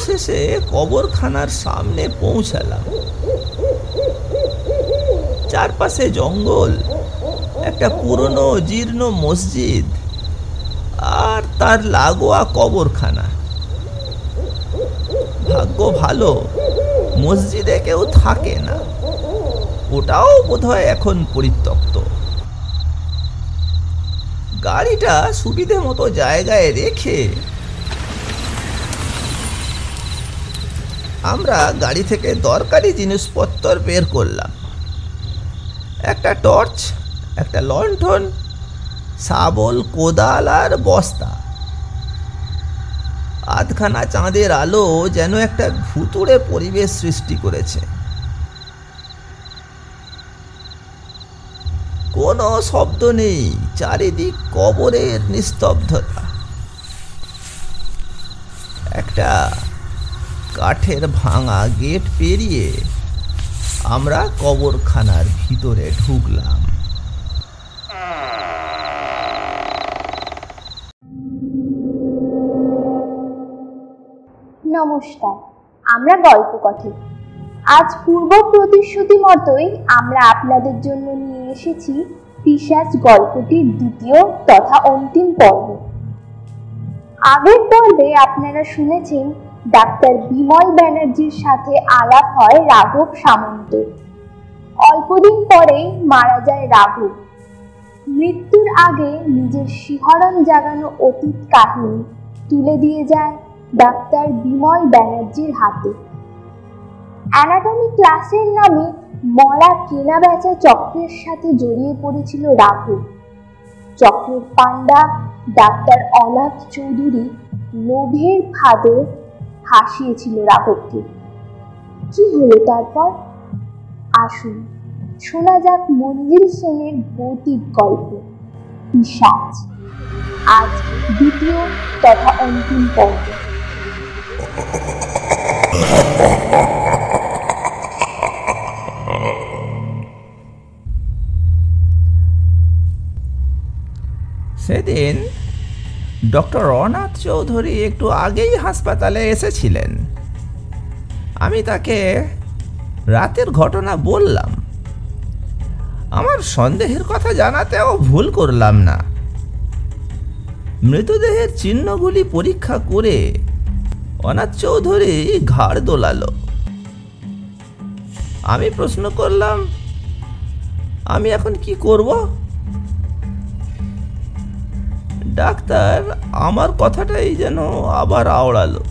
অবশেষে কবরখানার সামনে পৌঁছালাম। চারপাশে জঙ্গল, একটা পুরনো জীর্ণ মসজিদ আর তার লাগোয়া কবরখানা। ভাগ্য ভালো, মসজিদে কেউ থাকে না, ওটাও বোধহয় এখন পরিত্যক্ত। গাড়িটা সুবিধে মতো জায়গায় রেখে আমরা গাড়ি থেকে দরকারি জিনিসপত্র বের করলাম। একটা টর্চ, একটা লণ্ঠন, শাবল, কোদাল আর বস্তা। আধখানা চাঁদের আলো যেন একটা ভুতুড়ে পরিবেশ সৃষ্টি করেছে। কোনো শব্দ নেই, চারিদিক কবরের নিস্তব্ধতা। একটা কাঠের ভাঙা গেট পেরিয়ে আমরা কবরখানার ভিতরে ঢুকলাম। নমস্কার, আমরা গল্প কথক। আজ পূর্ব প্রতিশ্রুতি মতোই আমরা আপনাদের জন্য নিয়ে এসেছি পিশাচ গল্পটির দ্বিতীয় তথা অন্তিম পর্ব। আগের পর্বে আপনারা শুনেছেন ডাক্তার বিমল ব্যানার্জির সাথে আলাপ হয় রাঘব সামন্ত। অল্পদিন পরেই মারা যায় রাঘব। মৃত্যুর আগে নিজের শিহরণ জাগানো অতীত কাহিনী তুলে দিয়ে যায় ডাক্তার বিমল ব্যানার্জির হাতে। অ্যানাটমি ক্লাসের নামে মরা কেনা বেচা চক্রের সাথে জড়িয়ে পড়েছিল রাঘব। চক্রের পান্ডা ডাক্তার অনাথ চৌধুরী লোভের ফাঁদে ফাঁসিয়েছিল রাঘবকে। কি হলো তারপর? আসুন শোনা যাক মঞ্জিল সেনের ভৌতিক গল্প পিশাচ, আজ দ্বিতীয় তথা অন্তিম পর্ব। সেদিন ডক্টর অনাথ চৌধুরী একটু আগেই হাসপাতালে এসেছিলেন। আমি তাকে রাতের ঘটনা বললাম। আমার সন্দেহের কথা জানাতেও ভুল করলাম না। মৃতদেহের চিহ্নগুলি পরীক্ষা করে অনাথ চৌধুরী ঘাড় দোলালো। আমি প্রশ্ন করলাম, আমি এখন কি করব? ডাক্তার আমার কথাটাই যেন আবার আওড়ালো।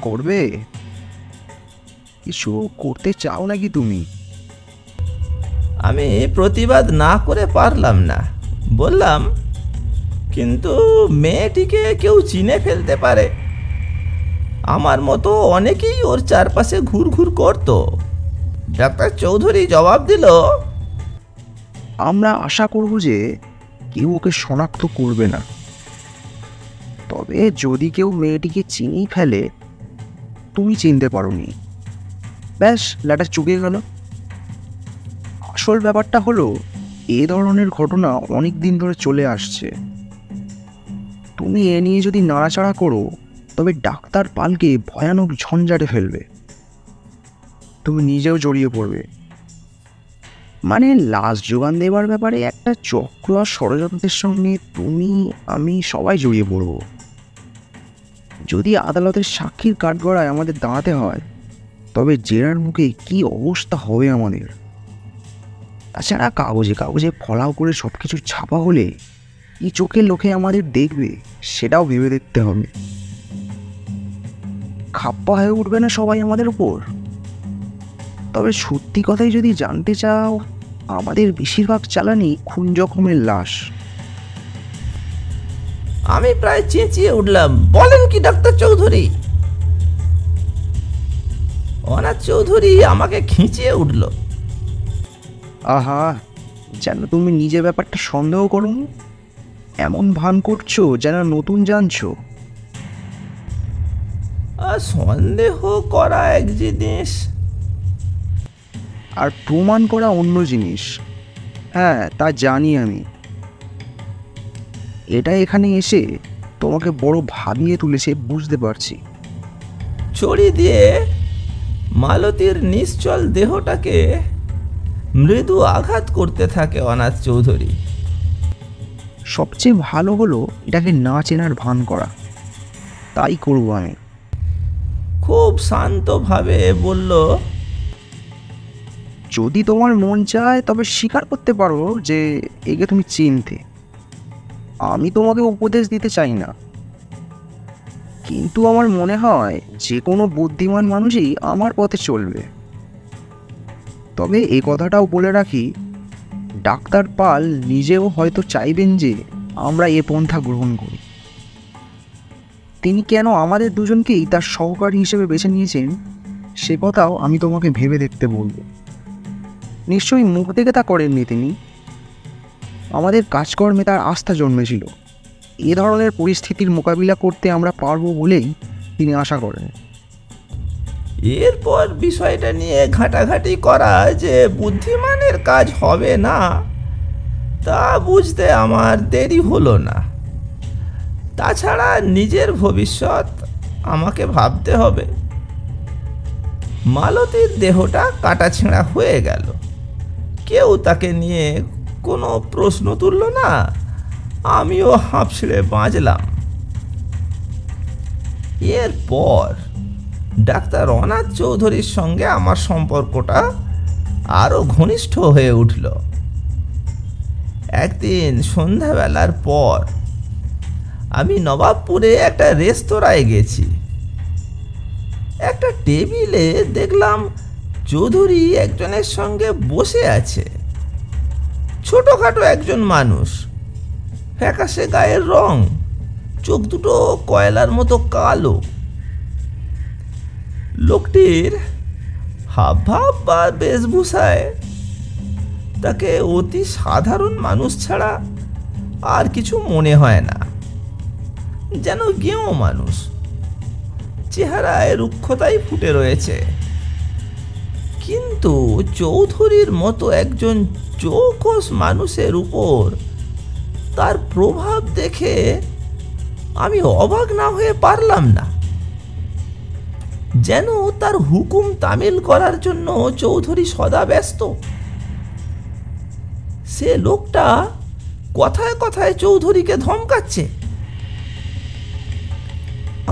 করবে? কিছু করতে চাও নাকি তুমি? আমি প্রতিবাদ না করে পারলাম না। বললাম, কিন্তু মেয়েটিকে কেউ চিনে ফেলতে পারে। আমার মতো অনেকেই ওর চারপাশে ঘুরঘুর করত। ডাক্তার চৌধুরী জবাব দিল, আমরা আশা করব যে কেউ ওকে শনাক্ত করবে না। তবে যদি কেউ মেয়েটিকে চিনেই ফেলে, তুমি চিনতে পারোনি, ব্যাস ল্যাটা চুকে গেল। আসল ব্যাপারটা হলো, এ ধরনের ঘটনা অনেক দিন ধরে চলে আসছে। তুমি এ নিয়ে যদি নাড়াচাড়া করো, তবে ডাক্তার পালকে ভয়ানক ঝঞ্ঝাটে ফেলবে। তুমি নিজেও জড়িয়ে পড়বে। মানে লাশ জোগান দেবার ব্যাপারে একটা চক্র আর ষড়যন্ত্রের সঙ্গে তুমি, আমি সবাই জড়িয়ে পড়ব। যদি আদালতের সাক্ষীর কাঠগড়ায় আমাদের দাঁড়াতে হয়, তবে জেরার মুখে কি অবস্থা হবে আমাদের। তাছাড়া কাগজে কাগজে ফলাও করে সব কিছু ছাপা হলে কি চোখের লোকে আমাদের দেখবে, সেটাও ভেবে দেখতে হবে। খাপ্পা হয়ে উঠবে না সবাই আমাদের উপর? তবে সত্যি কথাই যদি জানতে চাও, আমাদের বেশিরভাগ চালানি খুন জখমের লাশ। আমি প্রায় চেঁচিয়ে উঠলাম, বলেন কি ডাক্তার চৌধুরী? অনাথ চৌধুরী আমাকে খিঁচিয়ে উঠল। আহা, যেন তুমি নিজে ব্যাপারটা সন্দেহ করো। এমন ভান করছো যেন নতুন জানছো। সন্দেহ করা এক জিনিস, আর প্রমাণ করা অন্য জিনিস। হ্যাঁ, তা জানি আমি। এটা এখানে এসে তোমাকে বড় ভাবিয়ে তুলেছে বুঝতে পারছি। ছড়ি দিয়ে মালতীর নিশ্চল দেহটাকে মৃদু আঘাত করতে থাকে অনাথ চৌধুরী। সবচেয়ে ভালো হলো এটাকে না চেনার ভান করা। তাই করবো আমি। খুব শান্তভাবে বলল, যদি তোমার মন চায় তবে স্বীকার করতে পারো যে একে তুমি চিনতে। আমি তোমাকে উপদেশ দিতে চাই না, কিন্তু আমার মনে হয় যে কোনো বুদ্ধিমান মানুষই আমার পথে চলবে। তবে এই কথাটাও বলে রাখি, ডাক্তার পাল নিজেও হয়তো চাইবেন যে আমরা এ পন্থা গ্রহণ করি। তিনি কেন আমাদের দুজনকেই তার সহকারী হিসেবে বেছে নিয়েছেন সে কথাও আমি তোমাকে ভেবে দেখতে বলবো। নিশ্চয়ই মুখ দেখে তা করেননি তিনি। আমাদের কাজকর্মে তার আস্থা জন্মেছিল। এ ধরনের পরিস্থিতির মোকাবিলা করতে আমরা পারবো বলেই তিনি আশা করেন। এরপর বিষয়টা নিয়ে ঘাটাঘাটি করা যে বুদ্ধিমানের কাজ হবে না তা বুঝতে আমার দেরি হলো না। তাছাড়া নিজের ভবিষ্যৎ আমাকে ভাবতে হবে। মালতীর দেহটা কাটাছেঁড়া হয়ে গেল, কেউ তাকে নিয়ে কোনো প্রশ্ন তুলল না, আমিও হাঁপ ছেড়ে বাঁচলাম। এরপর ডাক্তার অনাথ চৌধুরীর সঙ্গে আমার সম্পর্কটা আরও ঘনিষ্ঠ হয়ে উঠল। একদিন সন্ধ্যাবেলার পর আমি নবাবপুরে একটা রেস্তোরাঁয় গেছি। একটা টেবিলে দেখলাম চৌধুরী একজনের সঙ্গে বসে আছে। ছোটখাটো একজন মানুষ, ফ্যাকাশে গায়ের রং, চোখ দুটো কয়লার মতো কালো। লোকটির হাবভাব বা বেশভূষায় তাকে অতি সাধারণ মানুষ ছাড়া আর কিছু মনে হয় না, যেন গেঁয়ো মানুষ। চেহারায় রুক্ষতাই ফুটে রয়েছে, কিন্তু চৌধুরীর মতো একজন চৌকস মানুষের উপর তার প্রভাব দেখে আমি অবাক না হয়ে পারলাম না। যেন তার হুকুম তামিল করার জন্য চৌধুরী সদা ব্যস্ত। সে লোকটা কথায় কথায় চৌধুরীকে ধমকাচ্ছে।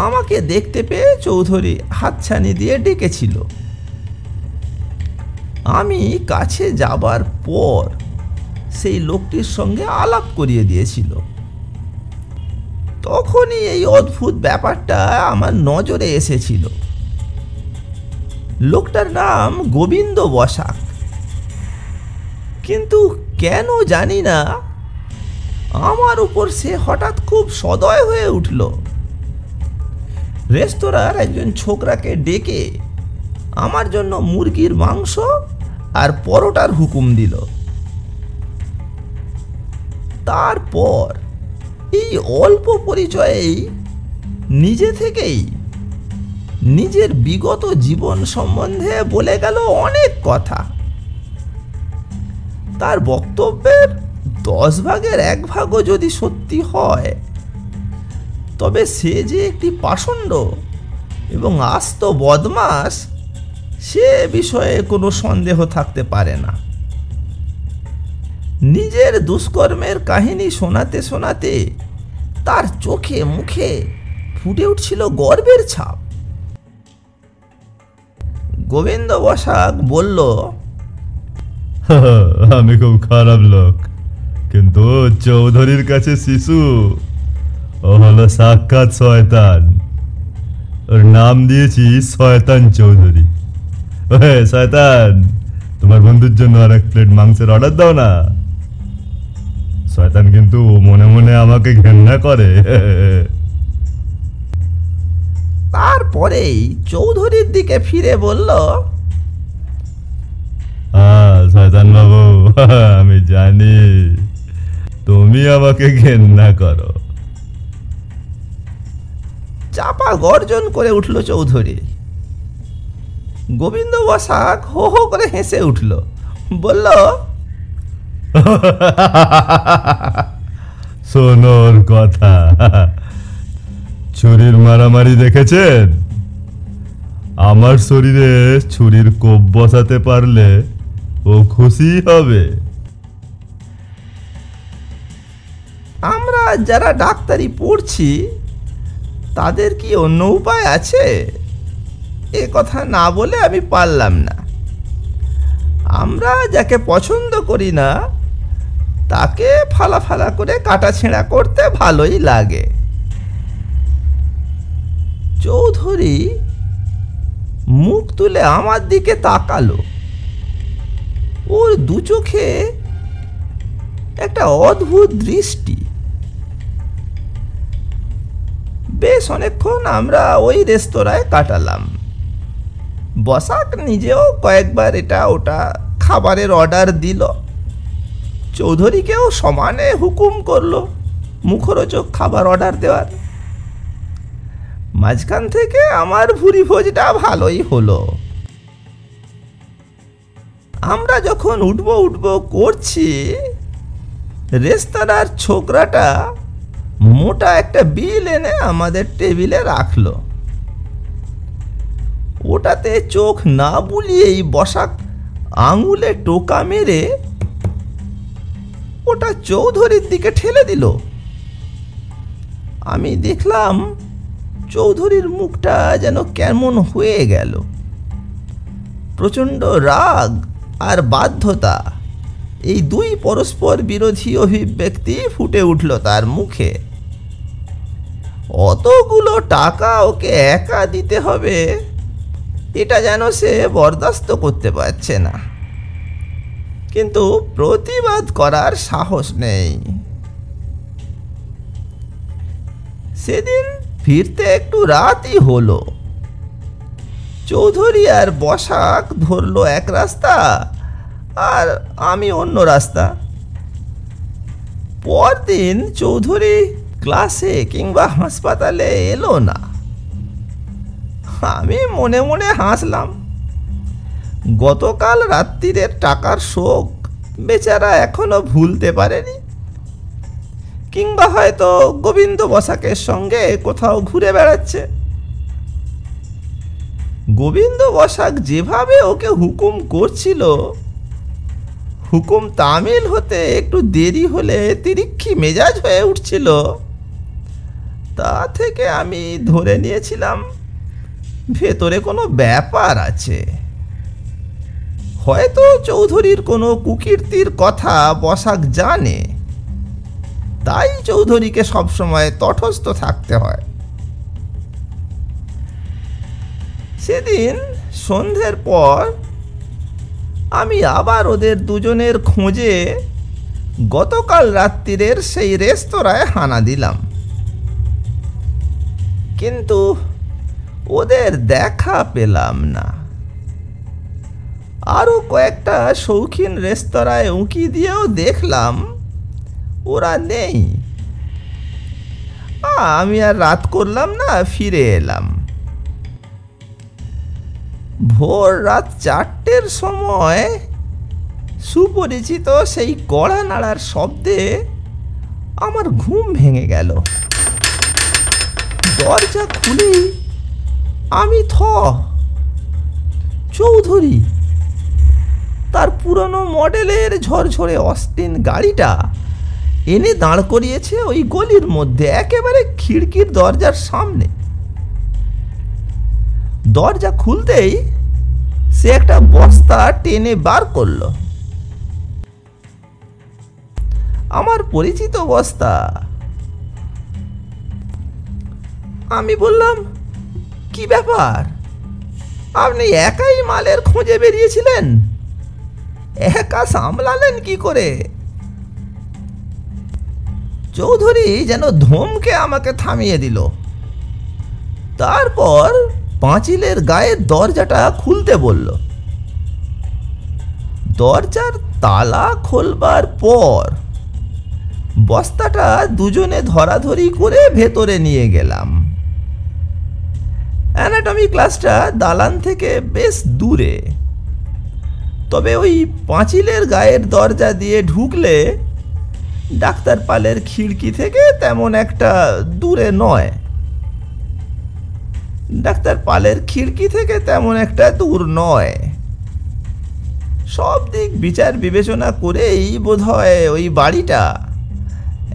আমাকে দেখতে পেয়ে চৌধুরী হাতছানি দিয়ে ডেকেছিল। আমি কাছে যাবার পর সেই লোকটির সঙ্গে আলাপ করিয়ে দিয়েছিল। তখনই এই অদ্ভুত ব্যাপারটা আমার নজরে এসেছিল। লোকটার নাম গোবিন্দ বসাক, কিন্তু কেন জানি না আমার উপর সে হঠাৎ খুব সদয় হয়ে উঠল। রেস্তোরাঁর একজন ছোকরাকে ডেকে আমার জন্য মুরগির মাংস আর পরোটার হুকুম দিল। তারপর এই অল্প পরিচয়েই নিজে থেকেই নিজের বিগত জীবন সম্বন্ধে বলে গেল অনেক কথা। তার বক্তব্যের 10 ভাগের 1 ভাগও যদি সত্যি হয়, তবে সে যে একটি পাষণ্ড এবং আস্ত বদমাশ সে বিষয়ে কোনো সন্দেহ থাকতে পারে না। নিজের দুষ্কর্মের কাহিনী শোনাতে শোনাতে তার চোখে মুখে ফুটে উঠছিল গর্বের ছাপ। গোবিন্দ বসাক বলল, আমি খুব খারাপ লোক, কিন্তু চৌধুরীর কাছে শিশু। ও হলো সাক্ষাৎ শয়তান। ওর নাম দিয়েছি শয়তান চৌধুরী। শয়তান, তোমার বন্ধুর জন্য আর 1 প্লেট মাংসের অর্ডার দাও না। শয়তান কিন্তু মনে মনে আমাকে ঘেন্না করে। তারপরেই চৌধুরীর দিকে ফিরে বলল, শয়তান বাবু, আমি জানি তুমি আমাকে ঘেন্না করো। চাপা গর্জন করে উঠল চৌধুরী। গোবিন্দ বসাক হো হো করে হেসে উঠল, বলল, শোনোর কথা। ছুরির মারামারি দেখেছেন? আমার শরীরে ছুরির কোপ বসাতে পারলে ও খুশি হবে। আমরা যারা ডাক্তারি পড়ছি তাদের কি অন্য উপায় আছে? এ কথা না বলে আমি পারলাম না। আমরা যাকে পছন্দ করি না তাকে ফালা ফালা করে কাটাছেঁড়া করতে ভালোই লাগে। চৌধুরী মুখ তুলে আমার দিকে তাকালো। ওর দু চোখে একটা অদ্ভুত দৃষ্টি। বেশ অনেকক্ষণ আমরা ওই রেস্তোরাঁয় কাটালাম। বসাক নিজেও কয়েকবার এটা ওটা খাবারের অর্ডার দিল। চৌধুরীকেও সমানে হুকুম করলো মুখরোচক খাবার অর্ডার দেওয়ার। মাঝখান থেকে আমার ভুরি ভোজটা ভালোই হলো। আমরা যখন উঠবো করছি, রেস্তোরাঁর ছোকরাটা মোটা একটা বিল এনে আমাদের টেবিলে রাখলো। ওটাতে চোখ না বুলিয়েই বসাক আঙুলে টোকা মেরে ওটা চৌধুরীর দিকে ঠেলে দিল। আমি দেখলাম চৌধুরীর মুখটা যেন কেমন হয়ে গেল। প্রচণ্ড রাগ আর বাধ্যতা, এই দুই পরস্পর বিরোধী অভিব্যক্তি ফুটে উঠল তার মুখে। অতগুলো টাকা ওকে একা দিতে হবে এটা যেন সে বরদাস্ত করতে পারছে না, কিন্তু প্রতিবাদ করার সাহস নেই। সেদিন ফিরতে একটু রাতই হলো। চৌধুরী আর বসাক ধরলো এক রাস্তা আর আমি অন্য রাস্তা। পরদিন চৌধুরী ক্লাসে কিংবা হাসপাতালে এলো না। আমি মনে মনে হাসলাম। গতকাল রাত্রিরের টাকার শোক বেচারা এখনো ভুলতে পারেনি, কিংবা হয়তো গোবিন্দ বসাকের সঙ্গে কোথাও ঘুরে বেড়াচ্ছে। গোবিন্দ বসাক যেভাবে ওকে হুকুম করছিল, হুকুম তামিল হতে একটু দেরি হলে তিরিক্ষি মেজাজ হয়ে উঠছিল। তা থেকে আমি ধরে নিয়েছিলাম ভেতরে কোনো ব্যাপার আছে। হয়তো চৌধুরীর কোনো কুকীর্তির কথা বসাক জানে, তাই চৌধুরীকে সবসময় তটস্থ থাকতে হয়। সেদিন সন্ধ্যের পর আমি আবার ওদের দুজনের খোঁজে গতকাল রাত্রিরের সেই রেস্তোরাঁয় হানা দিলাম, কিন্তু ওদের দেখা পেলাম না। আরও কয়েকটা শৌখিন রেস্তোরাঁয় উঁকি দিয়েও দেখলাম ওরা নেই। আমি আর রাত করলাম না, ফিরে এলাম। ভোর রাত 4টের সময় সুপরিচিত সেই কড়া নাড়ার শব্দে আমার ঘুম ভেঙে গেল। দরজা খুলেই আমি চৌধুরী তার পুরনো মডেলের ঝরঝরে অস্টিন গাড়িটা এনে দাঁড় করিয়েছে ওই গলির মধ্যে, একেবারে খিড়কির দরজার সামনে। দরজা খুলতেই সে একটা বস্তা টেনে বার করলো। আমার পরিচিত বস্তা। আমি বললাম, কি ব্যাপার, আপনি একাই মালের খোঁজে বেরিয়েছিলেন, একা সামলালেন কি করে? চৌধুরী যেন ধমকে আমাকে থামিয়ে দিল। তারপর পাঁচিলের গায়ের দরজাটা খুলতে বলল। দরজার তালা খোলবার পর বস্তাটা দুজনে ধরাধরি করে ভেতরে নিয়ে গেলাম। অ্যানাটমি ক্লাসটা দালান থেকে বেশ দূরে, তবে ওই পাঁচিলের গায়ের দরজা দিয়ে ঢুকলে ডাক্তার পালের খিড়কি থেকে তেমন একটা দূরে নয়। ডাক্তার পালের খিড়কি থেকে তেমন একটা দূর নয়। সব দিক বিচার বিবেচনা করেই বোধহয় ওই বাড়িটা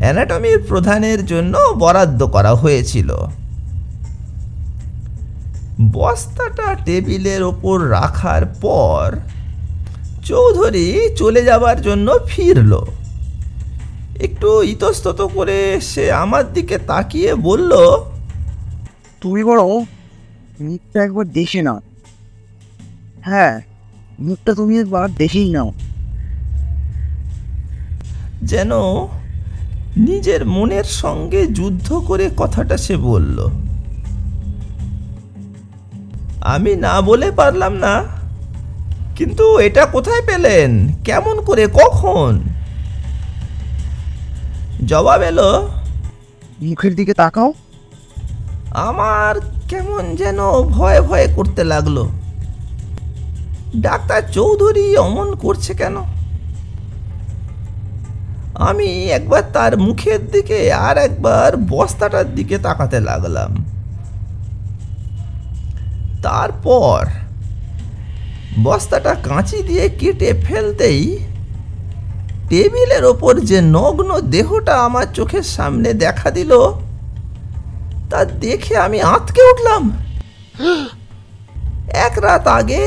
অ্যানাটমির প্রধানের জন্য বরাদ্দ করা হয়েছিল। বস্তাটা টেবিলের ওপর রাখার পর চৌধুরী চলে যাবার জন্য ফিরল। একটু ইতস্তত করে সে আমার দিকে তাকিয়ে বলল, তুমি বরং মুখটা একবার দেখে নাও। হ্যাঁ, মুখটা তুমি একবার দেখেই নাও। যেন নিজের মনের সঙ্গে যুদ্ধ করে কথাটা সে বলল। আমি না বলে পারলাম না, কিন্তু এটা কোথায় পেলেন, কেমন করে, কখন? জবাব এলো, মুখের দিকে তাকাও। আমার কেমন যেন ভয় ভয় করতে লাগলো। ডাক্তার চৌধুরী অমন করছে কেন? আমি একবার তার মুখের দিকে আর একবার বস্তাটার দিকে তাকাতে লাগলাম। তারপর বস্তাটা কাঁচি দিয়ে কেটে ফেলতেই টেবিলের ওপর যে নগ্ন দেহটা আমার চোখের সামনে দেখা দিল, তা দেখে আমি আঁতকে উঠলাম। এক রাত আগে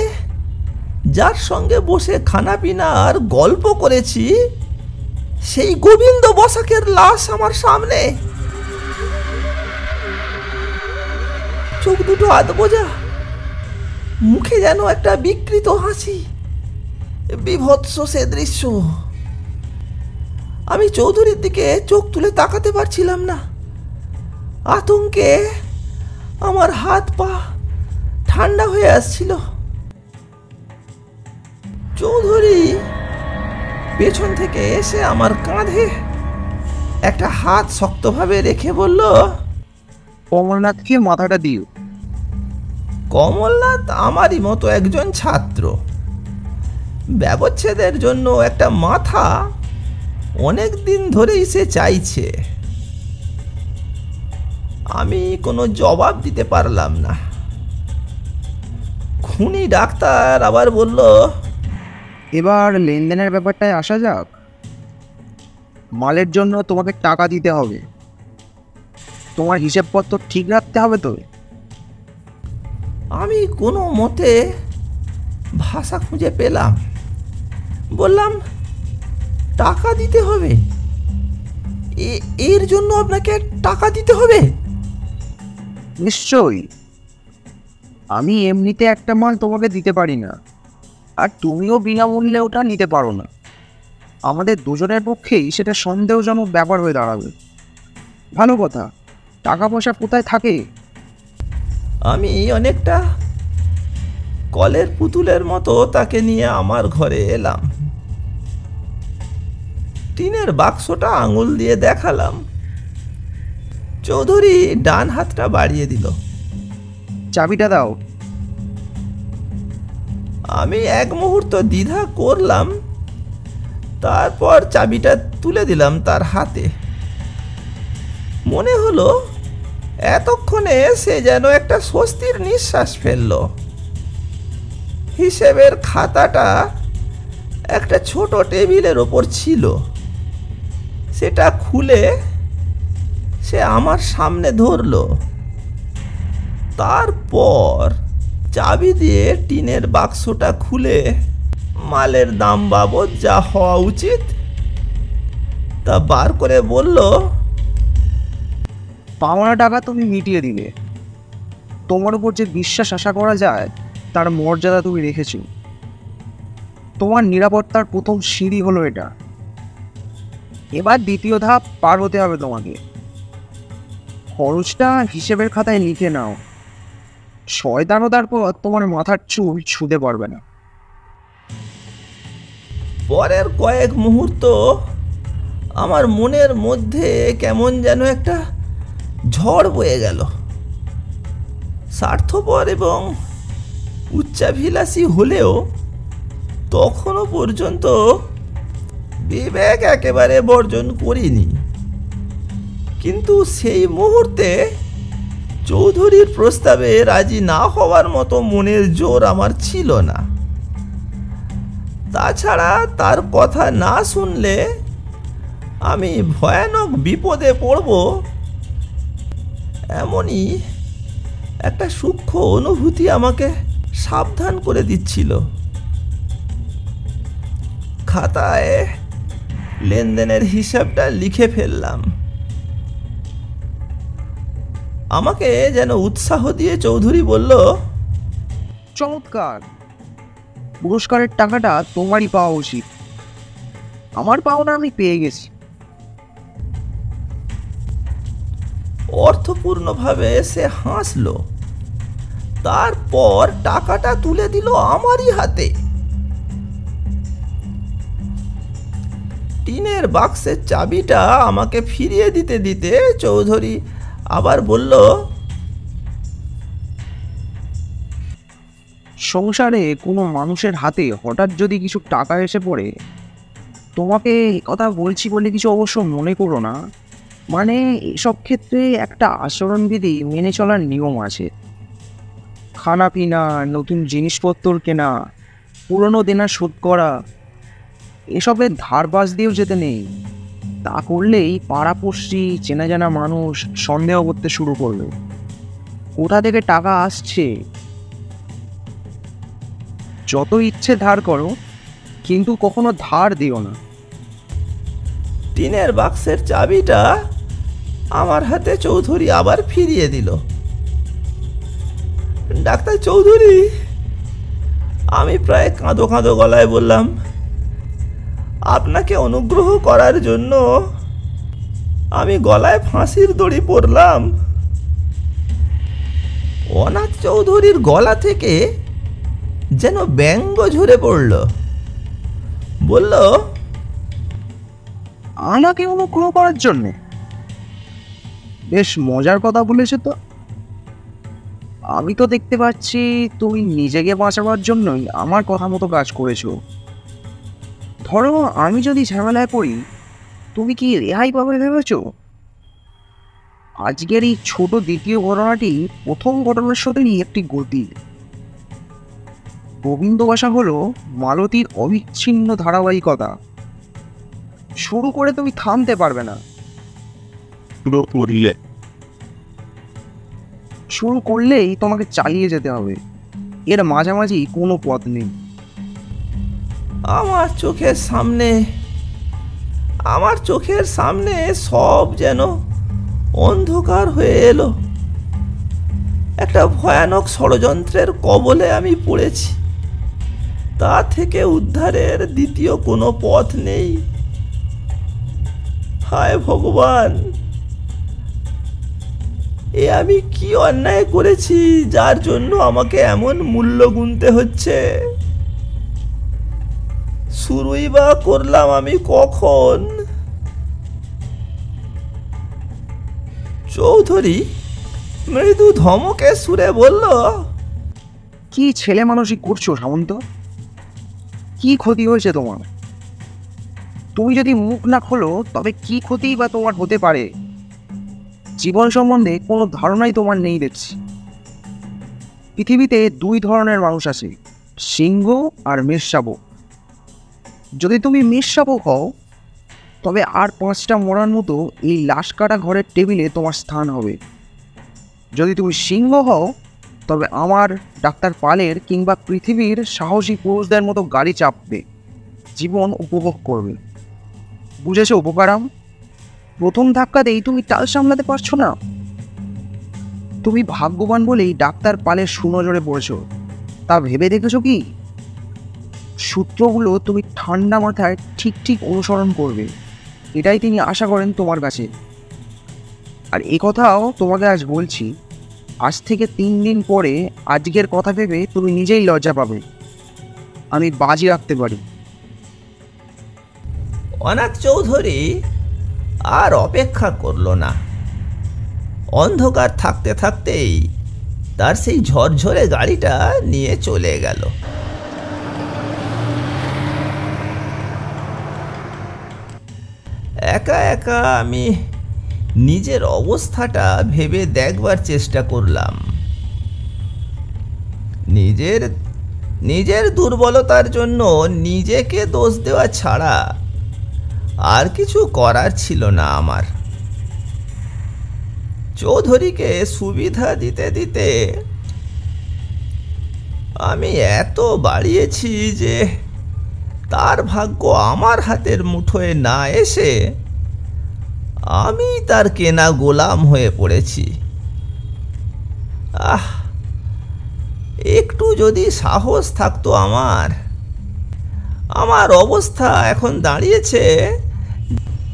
যার সঙ্গে বসে খানাপিনা আর গল্প করেছি, সেই গোবিন্দ বসাকের লাশ আমার সামনে। চোখ দুটো আধবোজা, মুখে যেন একটা বিকৃত হাসি। বিভৎস সে দৃশ্য। আমি চৌধুরীর দিকে চোখ তুলে তাকাতে পারছিলাম না। আতঙ্কে আমার হাত পা ঠান্ডা হয়ে আসছিল। চৌধুরী পেছন থেকে এসে আমার কাঁধে একটা হাত শক্তভাবে রেখে বলল, কমলনাথকে মাথাটা দিও। কমলনাথ আমারই মতো একজন ছাত্র। ব্যবচ্ছেদের জন্য একটা মাথা অনেক দিন ধরেই সে চাইছে। আমি কোনো জবাব দিতে পারলাম না। খুনি ডাক্তার আবার বলল, এবার লেনদেনের ব্যাপারটায় আসা যাক। মালের জন্য তোমাকে টাকা দিতে হবে, তোমার হিসেবপত্র ঠিক রাখতে হবে তো। আমি কোনো মতে ভাষা খুঁজে পেলাম। বললাম, টাকা দিতে হবে? এর জন্য আপনাকে টাকা দিতে হবে? নিশ্চয়ই। আমি এমনিতে একটা মাল তোমাকে দিতে পারি না, আর তুমিও বিনামূল্যে ওটা নিতে পারো না। আমাদের দুজনের পক্ষেই সেটা সন্দেহজনক ব্যাপার হয়ে দাঁড়াবে। ভালো কথা, টাকা পয়সা কোথায় থাকে? আমি অনেকটা কলের পুতুলের মতো তাকে নিয়ে আমার ঘরে এলাম। টিনের বাক্সটা আঙুল দিয়ে দেখালাম। চৌধুরী ডান হাতটা বাড়িয়ে দিল। চাবিটা দাও। আমি এক মুহূর্ত দ্বিধা করলাম, তারপর চাবিটা তুলে দিলাম তার হাতে। মনে হলো এতক্ষণে সে যেন একটা স্বস্তির নিঃশ্বাস ফেলল। হিসেবের খাতাটা একটা ছোট টেবিলের ওপর ছিল। সেটা খুলে সে আমার সামনে ধরল। তারপর চাবি দিয়ে টিনের বাক্সটা খুলে মালের দাম বাবদ যা হওয়া উচিত তা বার করে বলল, পাওনা টাকা তুমি মিটিয়ে দিলে। তোমার উপর যে বিশ্বাস আশা করা যায় তার মর্যাদা তুমি রেখেছ। তোমার নিরাপত্তার প্রথম সিঁড়ি হলো এটা। এবার দ্বিতীয় ধাপ পার হতে হবে তোমাকে। খরচটা হিসেবের খাতায় লিখে নাও। শয়তানতার পর তোমার মাথার চুল ছুঁতে পারবে না। পরের কয়েক মুহূর্ত আমার মনের মধ্যে কেমন যেন একটা ঝড় বয়ে গেল। স্বার্থপর এবং উচ্চাভিলাষী হলেও তখনও পর্যন্ত বিবেক একেবারে বর্জন করিনি। কিন্তু সেই মুহূর্তে চৌধুরীর প্রস্তাবে রাজি না হওয়ার মতো মনের জোর আমার ছিল না। তাছাড়া তার কথা না শুনলে আমি ভয়ানক বিপদে পড়ব, এমনই একটা সূক্ষ্ম অনুভূতি আমাকে সাবধান করে দিচ্ছিল। খাতায় লেনদেনের হিসাবটা লিখে ফেললাম। আমাকে যেন উৎসাহ দিয়ে চৌধুরী বলল, চমৎকার, পুরস্কারের টাকাটা তোমারই পাওয়া উচিত। আমার পাওনা আমি পেয়ে গেছি। অর্থপূর্ণভাবে সে হাসল। তারপর টাকাটা তুলে দিল আমারই হাতে। টিনের বাক্সের চাবিটা আমাকে ফিরিয়ে দিতে দিতে চৌধুরী আবার বলল, সংসারে কোনো মানুষের হাতে হঠাৎ যদি কিছু টাকা এসে পড়ে, তোমাকে কথা বলছি বলে কিছু অবশ্য মনে করো না, মানে এসব ক্ষেত্রে একটা আচরণবিধি মেনে চলার নিয়ম আছে। খানা পিনা, নতুন জিনিসপত্র কেনা, পুরনো দেনা শোধ করা, এসবের ধারবাজ দিয়েও যেতে নেই। তা করলেই পাড়াপড়শি, চেনা জানা মানুষ সন্দেহ করতে শুরু করবে কোথা থেকে টাকা আসছে। যত ইচ্ছে ধার করো, কিন্তু কখনো ধার দিও না। টিনের বাক্সের চাবিটা আমার হাতে চৌধুরী আবার ফিরিয়ে দিল। ডাক্তার চৌধুরী, আমি প্রায় কাঁদো কাঁদো গলায় বললাম, আপনাকে অনুগ্রহ করার জন্য আমি গলায় ফাঁসির দড়ি পরলাম। অনাথ চৌধুরীর গলা থেকে যেন ব্যঙ্গ ঝরে পড়ল। বলল, আমাকে অনুগ্রহ করার জন্যে? বেশ মজার কথা বলেছে তো। আমি তো দেখতে পাচ্ছি তুমি নিজেকে বাঁচাবার জন্যই আমার কথা মতো কাজ করেছো। ধরো আমি যদি ঝামেলায় পড়ি, তুমি কি রেহাই পাবে ভেবেছ? আজকের এই ছোট দ্বিতীয় ঘটনাটি প্রথম ঘটনার সাথেই একটি গতি। গোবিন্দ বাসা হলো মালতীর অবিচ্ছিন্ন ধারাবাহিকতা। শুরু করে তুমি থামতে পারবে না। শুরু করলেই তোমাকে চালিয়ে যেতে হবে, এর মাঝামাঝি কোনো পথ নেই। আমার চোখের সামনে সব যেন অন্ধকার হয়ে এলো। একটা ভয়ানক ষড়যন্ত্রের কবলে আমি পড়েছি। তা থেকে উদ্ধারের দ্বিতীয় কোনো পথ নেই। হায় ভগবান, এ আমি কি অন্যায় করেছি যার জন্য আমাকে এমন মূল্য গুনতে হচ্ছে? শুরুই বা করলাম আমি কখন? চৌধুরী মৃদু ধমকে সুরে বলল, কি ছেলে মানুষই করছো সামন্ত? কি ক্ষতি হয়েছে তোমার? তুমি যদি মুখ না খোলো তবে কি ক্ষতি বা তোমার হতে পারে? জীবন সম্বন্ধে কোনো ধারণাই তোমার নেই দেখছি। পৃথিবীতে দুই ধরনের মানুষ আছে, সিংহ আর মেষশাবক। যদি তুমি মেষশাবক হও তবে আর 5টা মরার মতো এই লাশ কাটা ঘরের টেবিলে তোমার স্থান হবে। যদি তুমি সিংহ হও তবে আমার, ডাক্তার পালের কিংবা পৃথিবীর সাহসী পুরুষদের মতো গাড়ি চাপবে, জীবন উপভোগ করবে। বুঝেছো উপকারাম? প্রথম ধাক্কাতেই তুমি টাল সামলাতে পারছো না। তুমি ভাগ্যবান বলেই ডাক্তার পালের সুনজরে পড়েছো, তা ভেবে দেখেছো কি? সূত্রগুলো তুমি ঠান্ডা মাথায় ঠিক ঠিক অনুসরণ করবে, এটাই তিনি আশা করেন তোমার কাছে। আর এ কথাও তোমাকে আজ বলছি, আজ থেকে 3 দিন পরে আজকের কথা ভেবে তুমি নিজেই লজ্জা পাবে, আমি বাজি রাখতে পারি। অনাথ চৌধুরী আর অপেক্ষা করল না। অন্ধকার থাকতে থাকতেই তার সেই ঝরঝরে গাড়িটা নিয়ে চলে গেল। একা একা আমি নিজের অবস্থাটা ভেবে দেখবার চেষ্টা করলাম। নিজের দুর্বলতার জন্য নিজেকে দোষ দেওয়া ছাড়া আর কিছু করার ছিল না আমার। চৌধুরীকে সুবিধা দিতে দিতে আমি এত বাড়িয়েছি যে তার ভাগ্য আমার হাতের মুঠোয় না এসে আমি তার কেনা গোলাম হয়ে পড়েছি। একটু যদি সাহস থাকতো আমার অবস্থা এখন দাঁড়িয়েছে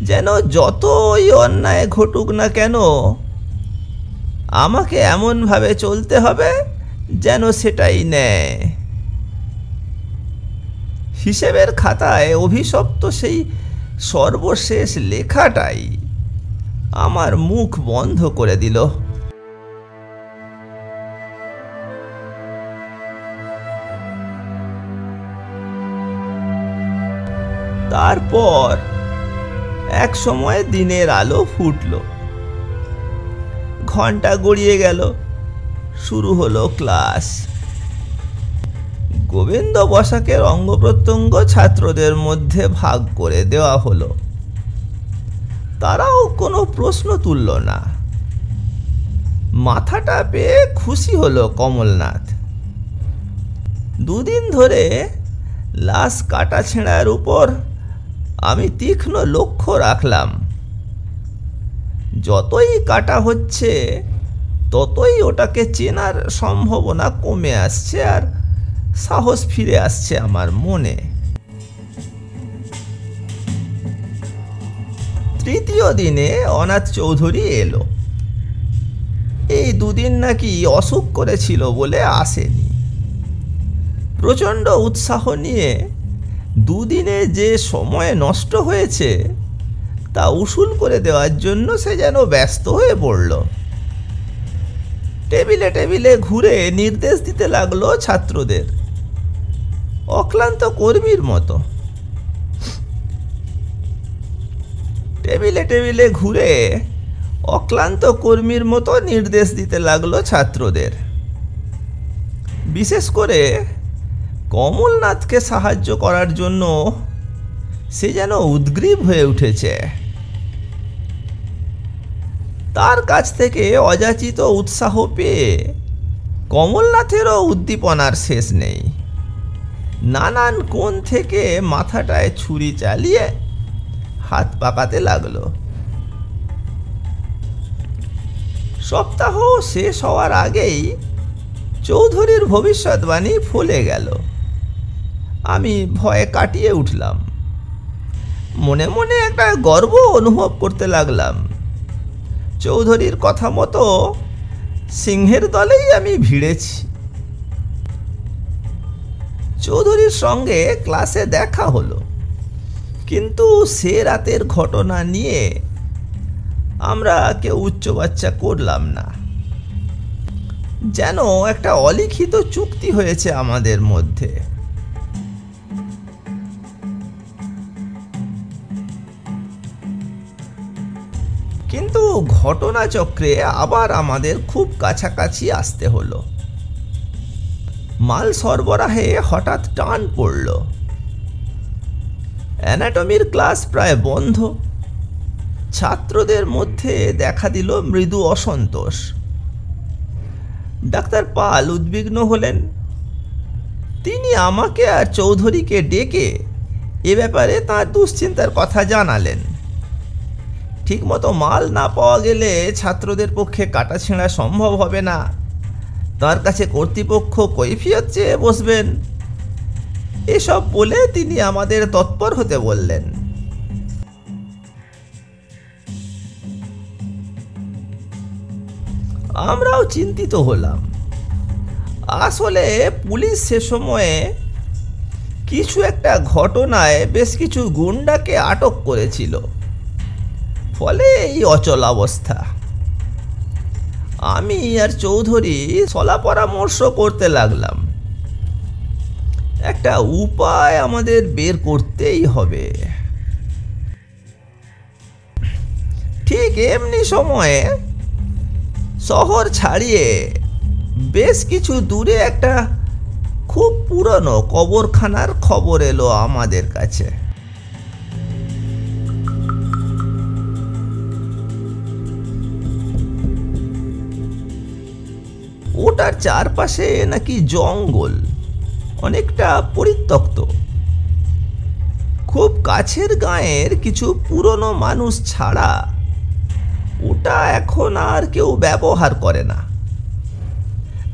যেন যতই অন্যায় ঘটুক না কেন আমাকে এমনভাবে চলতে হবে যেন সেটাই নেয়। হিসেবের খাতায় অভিশপ্ত সেই সর্বশেষ লেখাটাই আমার মুখ বন্ধ করে দিল। তারপর এক সময় দিনের আলো ফুটল, ঘন্টা গড়িয়ে গেল, শুরু হলো ক্লাস। গোবিন্দ বসাকের অঙ্গ প্রত্যঙ্গ ছাত্রদের মধ্যে ভাগ করে দেওয়া হলো। তারাও কোনো প্রশ্ন তুলল না। মাথাটা পেয়ে খুশি হলো কমলনাথ। দুদিন ধরে লাশ কাটা ছেঁড়ার উপর আমি তীক্ষ্ণ লক্ষ্য রাখলাম। যতই কাটা হচ্ছে ততই ওটাকে চেনার সম্ভাবনা কমে আসছে আর সাহস ফিরে আসছে আমার মনে। তৃতীয় দিনে অনাথ চৌধুরী এলো। এই দুদিন নাকি অসুখ করেছিল বলে আসেনি। প্রচণ্ড উৎসাহ নিয়ে দুদিনে যে সময় নষ্ট হয়েছে তা উসুল করে দেওয়ার জন্য সে যেন ব্যস্ত হয়ে পড়ল। টেবিলে টেবিলে ঘুরে নির্দেশ দিতে লাগলো ছাত্রদের, অক্লান্ত কর্মীর মতো। টেবিলে টেবিলে ঘুরে অক্লান্ত কর্মীর মতো নির্দেশ দিতে লাগলো ছাত্রদের। বিশেষ করে কমলনাথকে সাহায্য করার জন্য সে যেন উদ্গ্রীব হয়ে উঠেছে। তার কাছ থেকে অযাচিত উৎসাহ পেয়ে কমলনাথেরও উদ্দীপনার শেষ নেই। নানান কোণ থেকে মাথাটায় ছুরি চালিয়ে হাত পাকাতে লাগলো। সপ্তাহ শেষ হওয়ার আগেই চৌধুরীর ভবিষ্যৎবাণী ফলে গেল। আমি ভয়ে কাটিয়ে উঠলাম। মনে মনে একটা গর্ব অনুভব করতে লাগলাম। চৌধুরীর কথা মতো সিংহের দলেই আমি ভিড়েছি। চৌধুরীর সঙ্গে ক্লাসে দেখা হলো, কিন্তু সে রাতের ঘটনা নিয়ে আমরা কেউ উচ্চবাচ্চা করলাম না। যেন একটা অলিখিত চুক্তি হয়েছে আমাদের মধ্যে। কিন্তু ঘটনাচক্রে আবার আমাদের খুব কাছাকাছি আসতে হলো। মাল সরবরাহে হঠাৎ টান পড়ল। অ্যানাটমির ক্লাস প্রায় বন্ধ। ছাত্রদের মধ্যে দেখা দিল মৃদু অসন্তোষ। ডাক্তার পাল উদ্বিগ্ন হলেন। তিনি আমাকে আর চৌধুরীকে ডেকে এ ব্যাপারে তাঁর দুশ্চিন্তার কথা জানালেন। ঠিকমতো মাল না পাওয়া গেলে ছাত্রদের পক্ষে কাটাছেঁড়া সম্ভব হবে না। তার কাছে কর্তৃপক্ষ কৈফিয়ত চেয়ে বসবেন। এসব বলে তিনি আমাদের তৎপর হতে বললেন। আমরাও চিন্তিত হলাম। আসলে পুলিশ সে সময়ে কিছু একটা ঘটনায় বেশ কিছু গুন্ডাকে আটক করেছিল, ফলে এই অচল অবস্থা। আমি আর চৌধুরী সলা পরামর্শ করতে লাগলাম। একটা উপায় আমাদের বের করতেই হবে। ঠিক এমনি সময়ে শহর ছাড়িয়ে বেশ কিছু দূরে একটা খুব পুরনো কবরখানার খবর এলো আমাদের কাছে। ওটার চারপাশে নাকি জঙ্গল, অনেকটা পরিত্যক্ত। খুব কাছের গাঁয়ের কিছু পুরনো মানুষ ছাড়া ওটা এখন আর কেউ ব্যবহার করে না।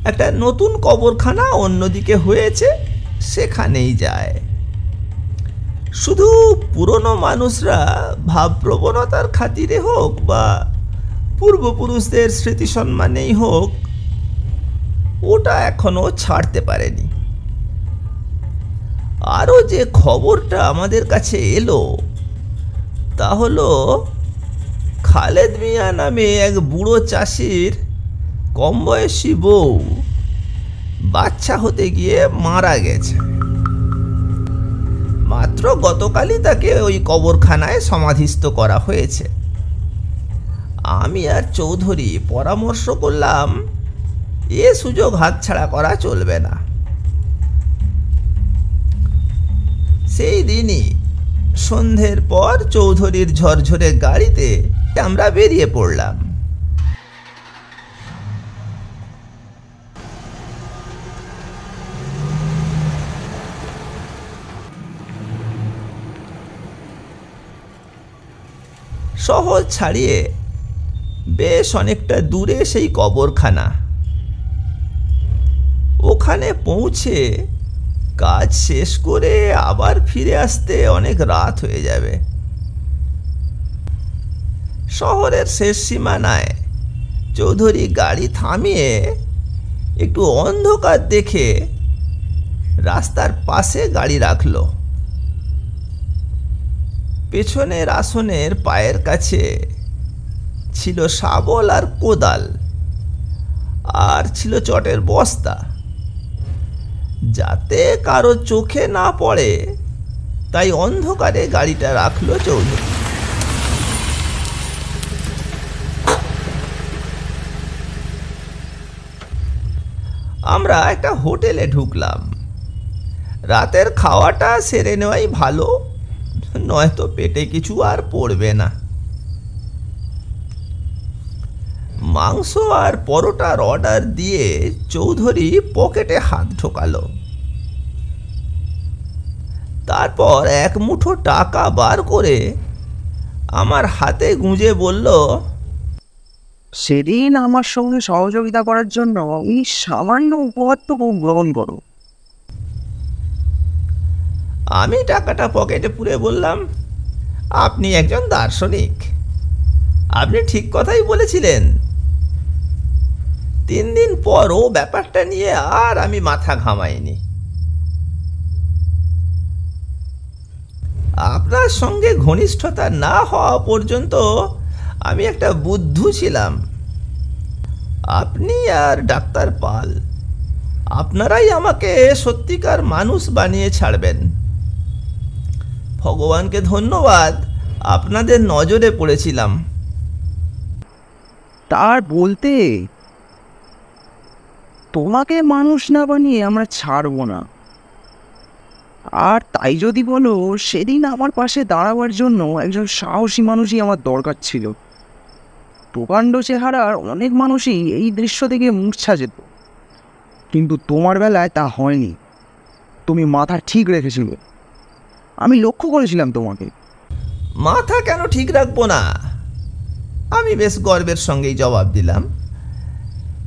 একটা নতুন কবরখানা অন্যদিকে হয়েছে, সেখানেই যায়। শুধু পুরনো মানুষরা ভাবপ্রবণতার খাতিরে হোক বা পূর্বপুরুষদের স্মৃতি সম্মানেই হোক, ওটা এখনো ছাড়তে পারেনি। আরও যে খবরটা আমাদের কাছে এলো তা হলো খালেদ মিয়া নামে এক বুড়ো চাষির কম বয়সী বউ বাচ্চা হতে গিয়ে মারা গেছে। মাত্র গতকালই তাকে ওই কবরখানায় সমাধিস্থ করা হয়েছে। আমি আর চৌধুরী পরামর্শ করলাম এ সুযোগ হাতছাড়া করা চলবে না। সেই দিনই সন্ধ্যের পর চৌধুরীর ঝরঝরে গাড়িতে আমরা বেরিয়ে পড়লাম। শহর ছাড়িয়ে বেশ অনেকটা দূরে সেই কবরখানা। ওখানে পৌঁছে কাজ শেষ করে আবার ফিরে আসতে অনেক রাত হয়ে যাবে। শহরের শেষ সীমানায় চৌধুরী গাড়ি থামিয়ে একটু অন্ধকার দেখে রাস্তার পাশে গাড়ি রাখল। পেছনের আসনের পায়ের কাছে ছিল শাবল আর কোদাল, আর ছিল চটের বস্তা। যাতে কারো চোখে না পড়ে তাই অন্ধকারে গাড়িটা রাখলো চৌধুরী। আমরা একটা হোটেলে ঢুকলাম। রাতের খাওয়াটা সেরে নেওয়াই ভালো, নয়তো পেটে কিছু আর পড়বে না। মাংস আর পরোটার অর্ডার দিয়ে চৌধুরী পকেটে হাত ঢোকালো। তারপর এক মুঠো টাকা বার করে আমার হাতে গুঁজে বলল, সেদিন আমার সঙ্গে সহযোগিতা করার জন্য এই সামান্য উপহার তো গ্রহণ করো। আমি টাকাটা পকেটে পুরে বললাম, আপনি একজন দার্শনিক, আপনি ঠিক কথাই বলেছিলেন। 3 দিন পর ও ব্যাপারটা নিয়ে আর আমি মাথা ঘামাইনি। আপনার সঙ্গে ঘনিষ্ঠতা না হওয়া পর্যন্ত আমি একটা বুদ্ধু ছিলাম। আপনি আর ডাক্তার পাল, আপনারাই আমাকে সত্যিকার মানুষ বানিয়ে ছাড়বেন। ভগবানকে ধন্যবাদ, আপনাদের নজরে পড়েছিলাম। তার বলতে তোমাকে মানুষ না বানিয়ে আমরা ছাড়বো না। আর তাই যদি বলো, সেদিন আমার পাশে দাঁড়াবার জন্য একজন সাহসী মানুষই আমার দরকার ছিল। প্রকাণ্ড চেহারার অনেক মানুষই এই দৃশ্য থেকে মূর্ছা যেত, কিন্তু তোমার বেলায় তা হয়নি। তুমি মাথা ঠিক রেখেছিলে, আমি লক্ষ্য করেছিলাম তোমাকে। মাথা কেন ঠিক রাখবো না? আমি বেশ গর্বের সঙ্গেই জবাব দিলাম,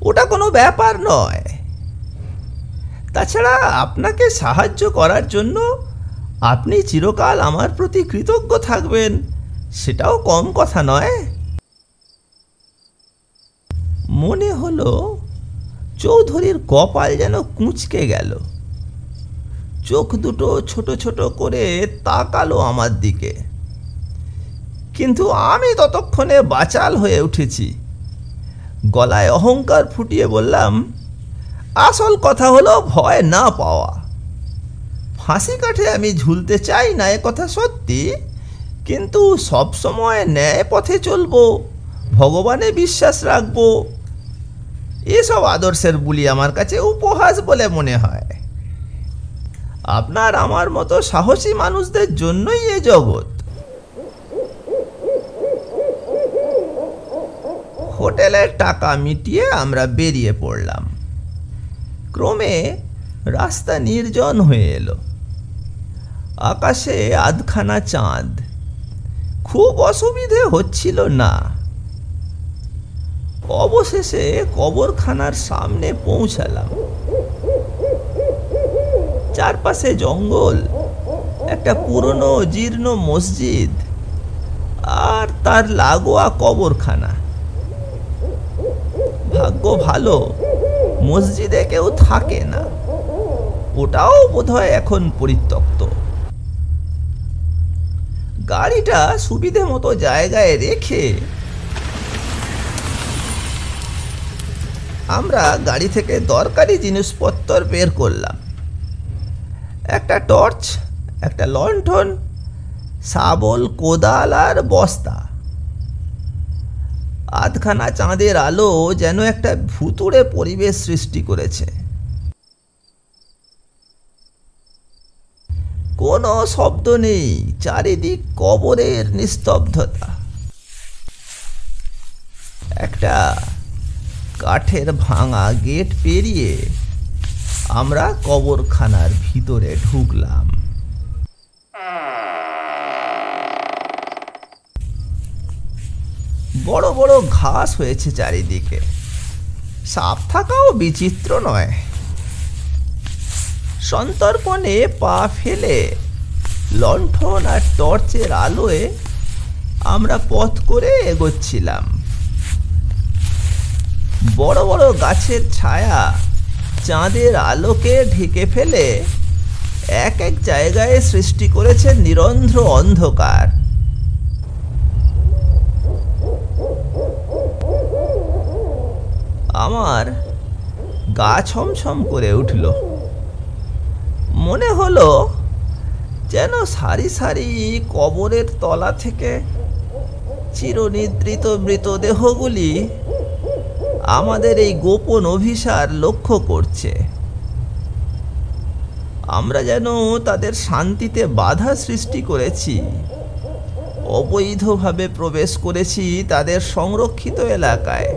ওটা কোনো ব্যাপার নয়। তাছাড়া আপনাকে সাহায্য করার জন্য আপনি চিরকাল আমার প্রতি কৃতজ্ঞ থাকবেন, সেটাও কম কথা নয়। মনে হলো চৌধুরীর কপাল যেন কুঁচকে গেল। চোখ দুটো ছোট ছোট করে তাকালো আমার দিকে, কিন্তু আমি ততক্ষণে বাচাল হয়ে উঠেছি। গলায় অহংকার ফুটিয়ে বললাম, আসল কথা হলো ভয় না পাওয়া। ফাঁসি কাঠে আমি ঝুলতে চাই না, এ কথা সত্যি, কিন্তু সব সময় ন্যায় পথে চলবো, ভগবানে বিশ্বাস রাখবো, এসব আদর্শের বুলি আমার কাছে উপহাস বলে মনে হয়। আপনার আমার মতো সাহসী মানুষদের জন্যই এ জগৎ। হোটেলের টাকা মিটিয়ে আমরা বেরিয়ে পড়লাম। ক্রমে রাস্তা নির্জন হয়ে এলো। আকাশে আধখানা চাঁদ। খুব অসুবিধে হচ্ছিল না। অবশেষে কবরখানার সামনে পৌঁছালাম। চারপাশে জঙ্গল, একটা পুরনো জীর্ণ মসজিদ আর তার লাগোয়া কবরখানা। ভাগ্য ভালো, মসজিদে কেউ থাকে না, ওটাও বোধহয় এখন পরিত্যক্ত। গাড়িটা সুবিধে মতো জায়গায় রেখে আমরা গাড়ি থেকে দরকারি জিনিসপত্র বের করলাম। একটা টর্চ, একটা লণ্ঠন, শাবল, কোদাল আর বস্তা। আধখানা চাঁদের আলো যেন একটা ভুতুড়ে পরিবেশ সৃষ্টি করেছে। কোনো শব্দ নেই, চারিদিক কবরের নিস্তব্ধতা। একটা কাঠের ভাঙা গেট পেরিয়ে আমরা কবরখানার ভিতরে ঢুকলাম। বড় বড় ঘাস হয়েছে চারিদিকে, সাপ থাকাও বিচিত্র নয়। সন্তর্পণে পা ফেলে লণ্ঠন আর টর্চের আলোয় আমরা পথ করে এগোচ্ছিলাম। বড় বড় গাছের ছায়া চাঁদের আলোকে ঢেকে ফেলে এক এক জায়গায় সৃষ্টি করেছে নিরন্ধ্র অন্ধকার। আমার গা ছমছম করে উঠল। মনে হলো যেন সারি সারি কবরের তলা থেকে চিরনিদ্রিত মৃতদেহগুলি আমাদের এই গোপন অভিসার লক্ষ্য করছে। আমরা যেন তাদের শান্তিতে বাধা সৃষ্টি করেছি, অবৈধভাবে প্রবেশ করেছি তাদের সংরক্ষিত এলাকায়।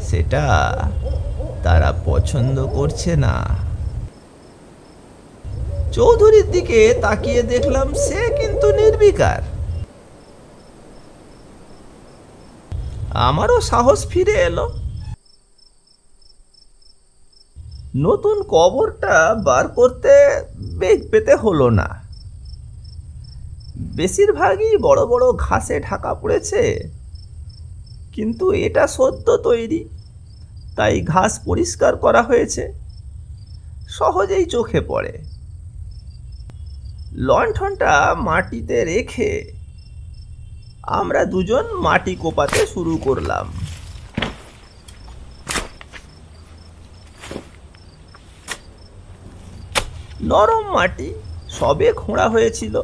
সেটা তারা পছন্দ করছে না। চৌধুরীর দিকে তাকিয়ে দেখলাম সে কিন্তু নির্বিকার। আমারও সাহস ফিরে এলো। নতুন কবরটা বার করতে বেগ পেতে হলো না। বেশিরভাগই বড় বড় ঘাসে ঢাকা পড়েছে, কিন্তু এটা সদ্য তৈরি, তাই ঘাস পরিষ্কার করা হয়েছে, সহজেই চোখে পড়ে। লণ্ঠনটা মাটিতে রেখে আমরা দুজন মাটি কোপাতে শুরু করলাম। নরম মাটি, সবে খোঁড়া হয়েছিল,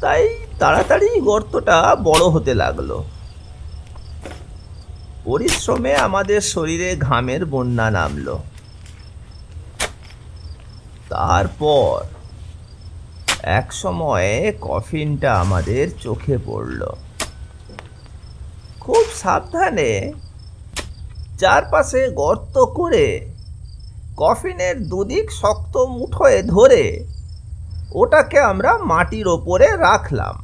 তাই তাড়াতাড়ি গর্তটা বড় হতে লাগলো। পরিশ্রমে আমাদের শরীরে ঘামের বন্যা নামলো। তারপর এক সময়ে কফিনটা আমাদের চোখে পড়ল। খুব সাবধানে চারপাশে গর্ত করে কফিনের দুদিক শক্ত মুঠোয় ধরে ওটাকে আমরা মাটির ওপরে রাখলাম।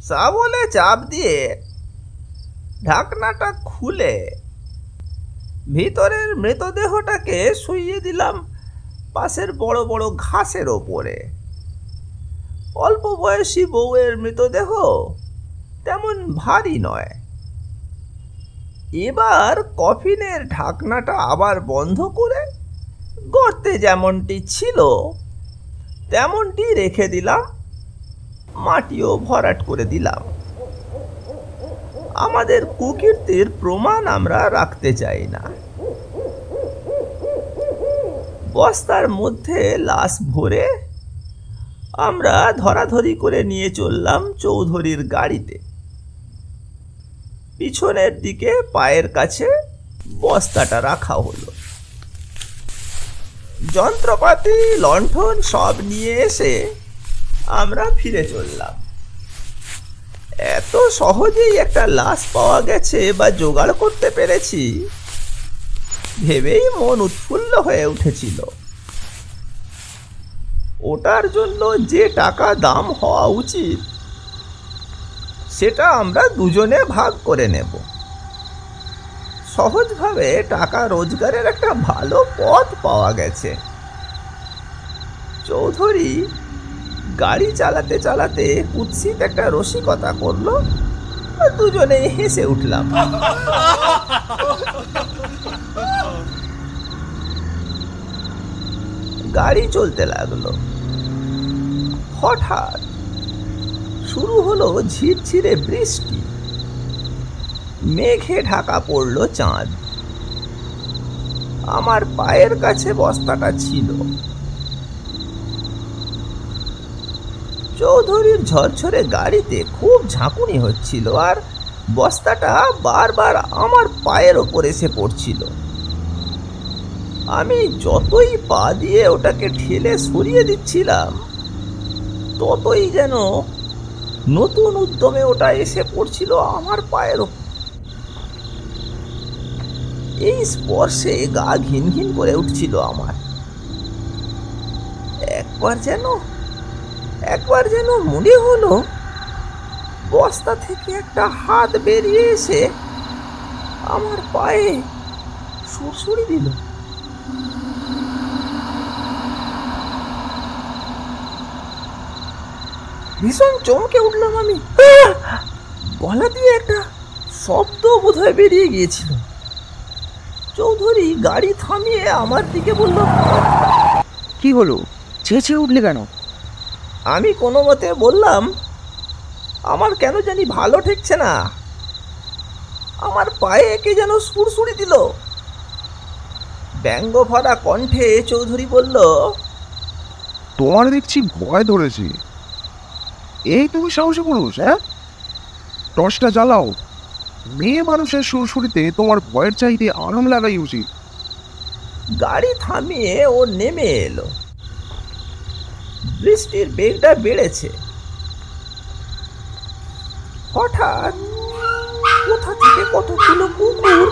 শাবলে চাপ দিয়ে ঢাকনাটা খুলে ভিতরের মৃতদেহটাকে শুইয়ে দিলাম পাশের বড় বড় ঘাসের ওপরে। অল্প বয়সী বউয়ের মৃতদেহ, তেমন ভারী নয়। এবার কফিনের ঢাকনাটা আবার বন্ধ করে গর্তে যেমনটি ছিল তেমনটি রেখে দিলাম, মাটিও ভরাট করে দিলাম। আমাদের কুকীর্তির প্রমাণ আমরা রাখতে চাই না। বস্তার মধ্যে লাশ ভরে আমরা ধরাধরি করে নিয়ে চললাম চৌধুরীর গাড়িতে। পিছনের দিকে পায়ের কাছে বস্তাটা রাখা হলো। যন্ত্রপাতি লণ্ঠন সব নিয়ে এসে আমরা ফিরে চললাম। এত সহজেই একটা লাশ পাওয়া গেছে বা জোগাড় করতে পেরেছি ভেবেই মন উৎফুল্ল হয়ে উঠেছিল। ওটার জন্য যে টাকা দাম হওয়া উচিত সেটা আমরা দুজনে ভাগ করে নেব। সহজভাবে টাকা রোজগারের একটা ভালো পথ পাওয়া গেছে। চৌধুরী গাড়ি চালাতে চালাতে কুৎসিত একটা রসিকতা করলো, আর দুজনেই হেসে উঠলাম। গাড়ি চলতে লাগলো। হঠাৎ শুরু হলো ঝিরঝিরে বৃষ্টি। মেঘে ঢাকা পড়ল চাঁদ। আমার পায়ের কাছে বস্তাটা ছিল। চৌধুরীর ঝরঝরে গাড়িতে খুব ঝাঁকুনি হচ্ছিল, আর বস্তাটা বারবার আমার পায়ের ওপর এসে পড়ছিল। আমি যতই পা দিয়ে ওটাকে ঠেলে সরিয়ে দিচ্ছিলাম ততই যেন নতুন উদ্যমে ওটা এসে পড়ছিল আমার পায়ের ওপর। এই স্পর্শে গা ঘিন ঘিন করে উঠছিল আমার। একবার যেন মনে হলো বস্তা থেকে একটা হাত বেরিয়ে এসে আমার পায়ে সুড়সুড়ি দিল। ভীষণ চমকে উঠলাম আমি। গলা দিয়ে একটা শব্দ বোধহয় বেরিয়ে গিয়েছিল। চৌধুরী গাড়ি থামিয়ে আমার দিকে বলল, কি হলো, চেঁচিয়ে উঠলে কেন? আমি কোনো মতে বললাম, আমার কেন জানি ভালো ঠেকছে না, আমার পায়ে কে যেন সুড়সুড়ি দিল। ব্যঙ্গ ভরা কণ্ঠে চৌধুরী বলল, তোমার দেখছি ভয় ধরেছে। এই তুমি সাহসী পুরুষ, হ্যাঁ? টর্চটা জ্বালাও। মেয়ে মানুষের সুরসুরিতে তোমার ভয়ের চাইতে আরাম লাগাই উচিত। গাড়ি থামিয়ে ও নেমে এলো। বৃষ্টির বেগটা বেড়েছে। হঠাৎ কোথা থেকে কতগুলো কুকুর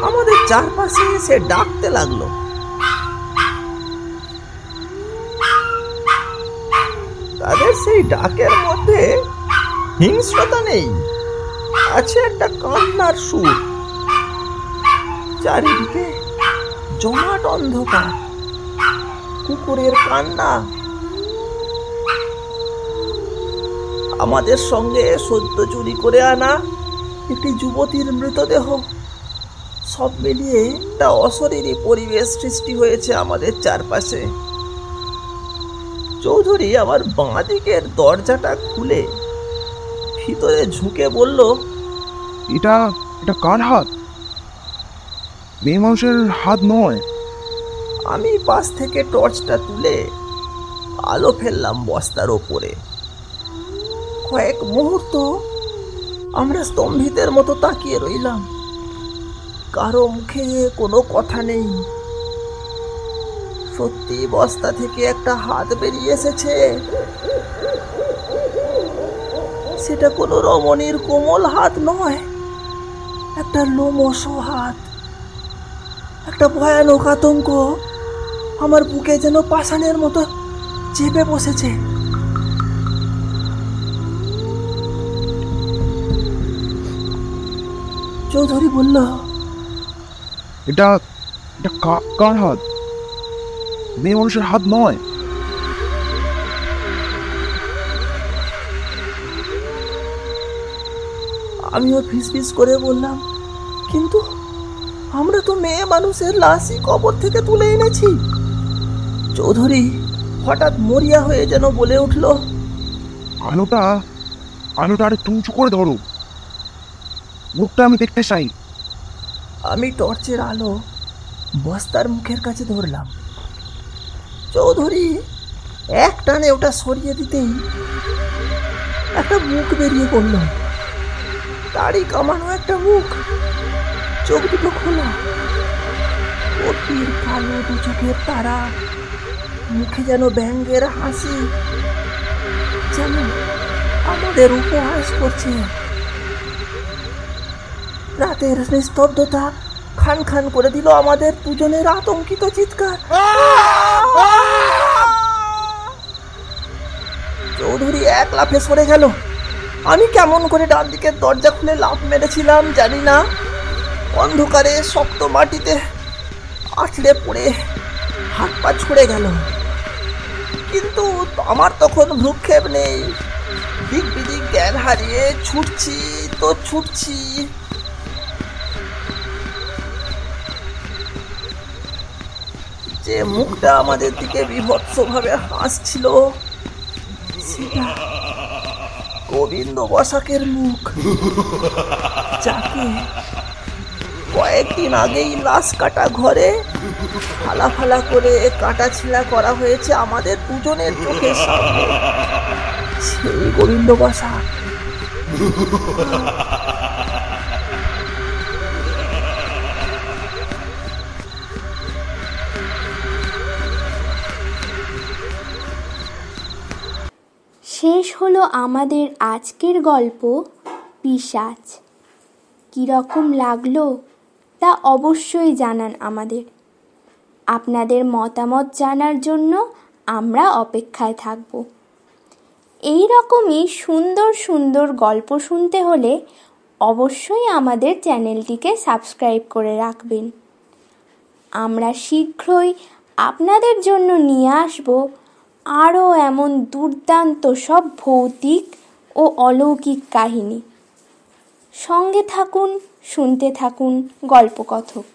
আমাদের চারপাশে এসে ডাকতে লাগলো। তাদের সেই ডাকের মধ্যে হিংস্রতা নেই, আছে একটা কান্নার সুর। চারিদিকে জমাট অন্ধকার, কুকুরের কান্না। আমাদের সঙ্গে সদ্য চুরি করে আনা একটি যুবতীর মৃতদেহ, সব মিলিয়ে একটা অশরীরী পরিবেশ সৃষ্টি হয়েছে আমাদের চারপাশে। চৌধুরী আমার বাঁ দিকের দরজাটা খুলে ভিতরে ঝুঁকে বলল, এটা এটা কার হাত? মেয়ে মানুষের হাত নয়। আমি পাশ থেকে টর্চটা তুলে আলো ফেললাম বস্তার ওপরে। কয়েক মুহূর্ত আমরা স্তম্ভিতের মতো তাকিয়ে রইলাম। কারো মুখে কোনো কথা নেই। সত্যি বস্তা থেকে একটা হাত বেরিয়ে এসেছে। সেটা কোনো রমণীর কোমল হাত নয়, একটা লোমশ হাত। একটা ভয়ানক আতঙ্ক আমার বুকে যেন পাষাণের মতো চেপে বসেছে। চৌধুরী বলল, এটা এটা কার হাত? মেয়ে মানুষের হাত নয়। আমিও ফিসফিস করে বললাম, কিন্তু আমরা তো মেয়ে মানুষের লাশই কবর থেকে তুলে এনেছি। চৌধুরী হঠাৎ মরিয়া হয়ে যেন বলে উঠল, আলোটা আর একটু উঁচু করে ধরো, মুখটা আমি দেখতে চাই। আমি টর্চের আলো বস্তার মুখের কাছে ধরলাম। চৌধুরী এক টানে ওটা সরিয়ে দিতেই একটা মুখ বেরিয়ে পড়ল। দাড়ি কামানো একটা মুখ, চোখ দুটো খোলা, গভীর কালো দু চোখের তারা, মুখে যেন ব্যঙ্গের হাসি, যেন আমাদের উপহাস করছে। রাতের নিস্তব্ধতা খান খান করে দিল আমাদের দুজনের আতঙ্কিত চিৎকার। চৌধুরী এক লাফে সরে গেল। আমি কেমন করে ডান দিকের দরজা খুলে লাফ মেরেছিলাম জানি না। অন্ধকারে শক্ত মাটিতে আছড়ে পড়ে হাত পা ছুড়ে গেল। কিন্তু আমার তখন ভ্রুক্ষেপ নেই। দিক বিদিক জ্ঞান হারিয়ে ছুটছি তো ছুটছি। যে মুখটা আমাদের দিকে বিভৎসভাবে হাসছিল সেটা গোবিন্দ বসাকের মুখ, যাকে কয়েকদিন আগেই লাশ কাটা ঘরে ফালা ফালা করে কাটা ছিঁড়া করা হয়েছে আমাদের দুজনের চোখের সামনে। সেই গোবিন্দ বসাক। শেষ হলো আমাদের আজকের গল্প পিশাচ। কীরকম লাগলো তা অবশ্যই জানান আমাদের। আপনাদের মতামত জানার জন্য আমরা অপেক্ষায় থাকব। এই রকমই সুন্দর সুন্দর গল্প শুনতে হলে অবশ্যই আমাদের চ্যানেলটিকে সাবস্ক্রাইব করে রাখবেন। আমরা শীঘ্রই আপনাদের জন্য নিয়ে আসব আরও এমন দুর্দান্ত সব ভৌতিক ও অলৌকিক কাহিনী। সঙ্গে থাকুন, শুনতে থাকুন গল্পকথক।